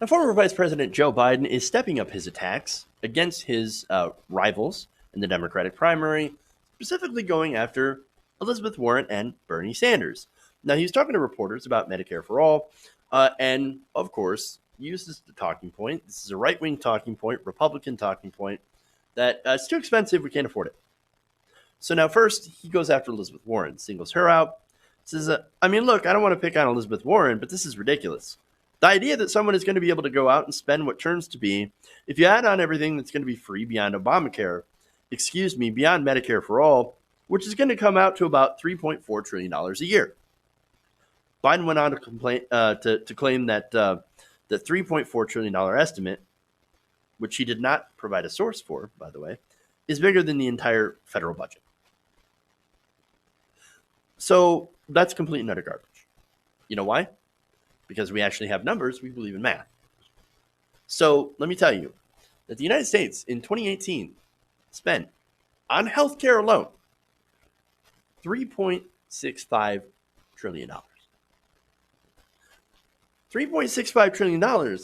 Now, former Vice President Joe Biden is stepping up his attacks against his rivals in the Democratic primary, specifically going after Elizabeth Warren and Bernie Sanders. Now, he's talking to reporters about Medicare for All, and of course, uses the talking point. This is a right wing talking point, Republican talking point, that it's too expensive, we can't afford it. So now, first, he goes after Elizabeth Warren, singles her out, says, I mean, look, I don't want to pick on Elizabeth Warren, but this is ridiculous. The idea that someone is going to be able to go out and spend what turns to be, if you add on everything that's going to be free beyond Obamacare, beyond Medicare for All, which is going to come out to about $3.4 trillion a year. Biden went on to claim that the $3.4 trillion estimate, which he did not provide a source for, by the way, is bigger than the entire federal budget. So that's complete and utter garbage. You know why? Because we actually have numbers, we believe in math. So let me tell you that the United States in 2018 spent on healthcare alone $3.65 trillion. $3.65 trillion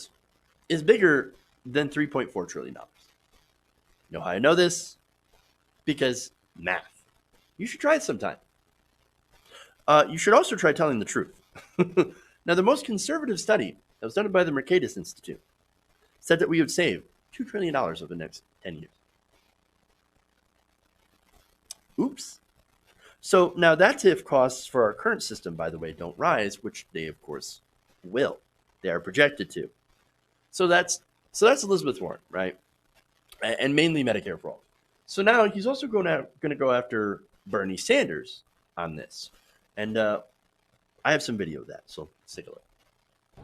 is bigger than $3.4 trillion. You know how I know this? Because math. You should try it sometime. You should also try telling the truth. Now, the most conservative study that was done by the Mercatus Institute said that we would save $2 trillion over the next 10 years. Oops. So now that's if costs for our current system, by the way, don't rise, which they, of course, will. They are projected to. So that's Elizabeth Warren, right? And mainly Medicare for All. So now he's also going to go after Bernie Sanders on this. And I have some video of that, so let's take a look.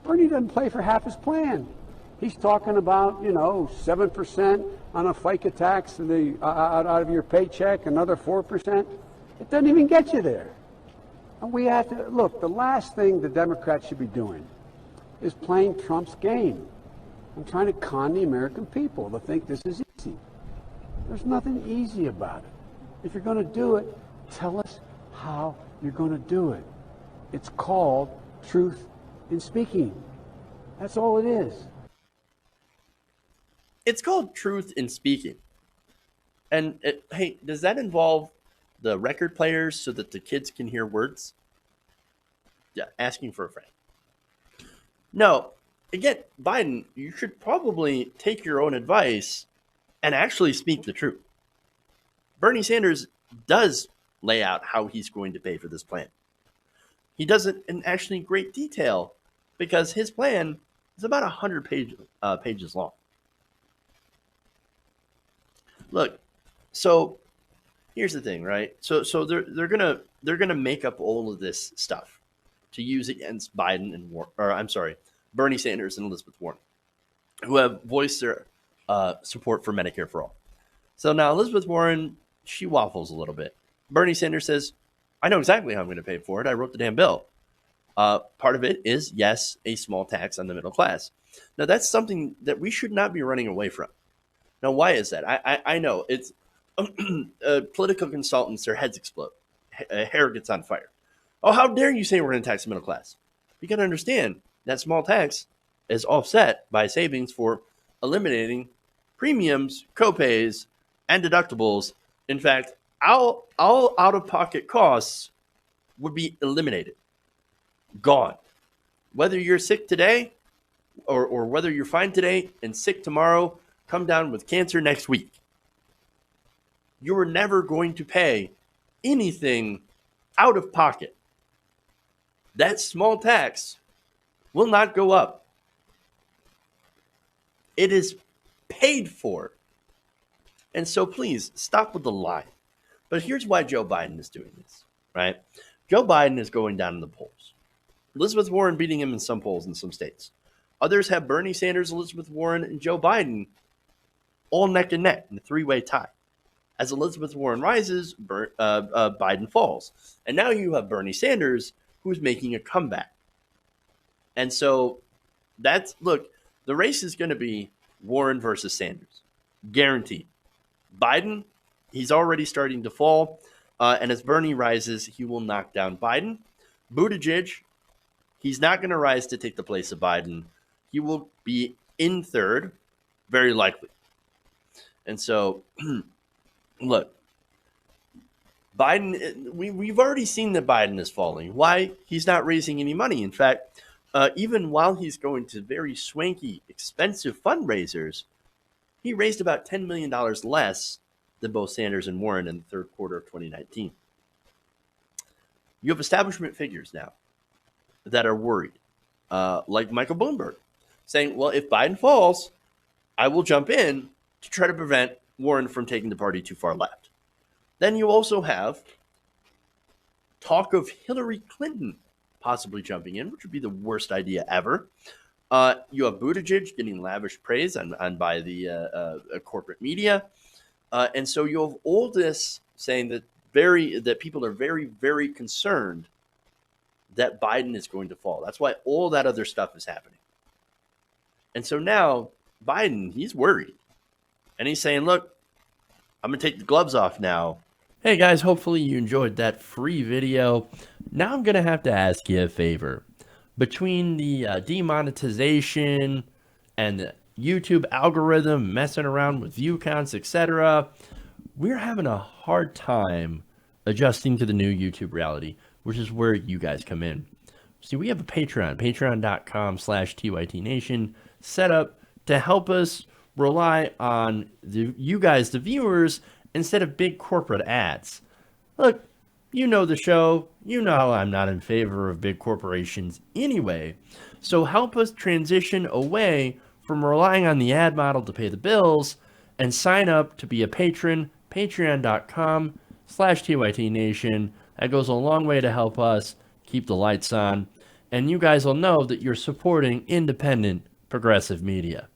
Bernie doesn't play for half his plan. He's talking about, 7% on a FICA tax out of your paycheck, another 4%. It doesn't even get you there. And we have to, look, the last thing the Democrats should be doing is playing Trump's game. I'm trying to con the American people to think this is easy. There's nothing easy about it. If you're going to do it, tell us how you're going to do it. It's called truth in speaking. That's all it is. It's called truth in speaking. And hey, does that involve the record players so that the kids can hear words? Yeah, asking for a friend. No, again, Biden, you should probably take your own advice and actually speak the truth. Bernie Sanders does lay out how he's going to pay for this plan. He does it in actually great detail because his plan is about 100 pages long. Look, so here's the thing, right? So they're gonna make up all of this stuff to use against Biden and Bernie Sanders and Elizabeth Warren, who have voiced their support for Medicare for All. So now Elizabeth Warren, she waffles a little bit. Bernie Sanders says, I know exactly how I'm going to pay for it. I wrote the damn bill. Part of it is, yes, a small tax on the middle class. Now, that's something that we should not be running away from. Now, why is that? I know it's political consultants, their heads explode. Hair gets on fire. Oh, how dare you say we're going to tax the middle class? You got to understand that small tax is offset by savings for eliminating premiums, copays, and deductibles. In fact, all out-of-pocket costs would be eliminated. Gone. Whether you're sick today or whether you're fine today and sick tomorrow, come down with cancer next week. You are never going to pay anything out of pocket. That small tax will not go up. It is paid for. And so please stop with the lie. But here's why Joe Biden is doing this, right? Joe Biden is going down in the polls. Elizabeth Warren beating him in some polls in some states. Others have Bernie Sanders, Elizabeth Warren, and Joe Biden all neck and neck in a three-way tie. As Elizabeth Warren rises, Biden falls. And now you have Bernie Sanders, who's making a comeback. And so look, the race is going to be Warren versus Sanders. Guaranteed. Biden, he's already starting to fall. And as Bernie rises, he will knock down Biden. Buttigieg, he's not going to rise to take the place of Biden. he will be in third, very likely. And so, look, Biden, we've already seen that Biden is falling. Why? He's not raising any money. In fact, even while he's going to very swanky, expensive fundraisers, he raised about $10 million less than both Sanders and Warren in the third quarter of 2019. You have establishment figures now that are worried, like Michael Bloomberg, saying, well, if Biden falls, I will jump in to try to prevent Warren from taking the party too far left. Then you also have talk of Hillary Clinton possibly jumping in, which would be the worst idea ever. You have Buttigieg getting lavish praise on by the corporate media. And so you have all this saying that people are very, very concerned that Biden is going to fall. That's why all that other stuff is happening. And so now Biden, he's worried. And he's saying, look, I'm going to take the gloves off now. Hey guys, hopefully you enjoyed that free video. Now I'm going to have to ask you a favor. Between the demonetization and the YouTube algorithm messing around with view counts, etc., we're having a hard time adjusting to the new YouTube reality, which is where you guys come in. See, we have a Patreon, patreon.com/TYTNation, set up to help us rely on you guys, the viewers, instead of big corporate ads. Look, you know the show. You know I'm not in favor of big corporations anyway. So help us transition away from relying on the ad model to pay the bills and sign up to be a patron, patreon.com/TYTNation. That goes a long way to help us keep the lights on. And you guys will know that you're supporting independent, progressive media.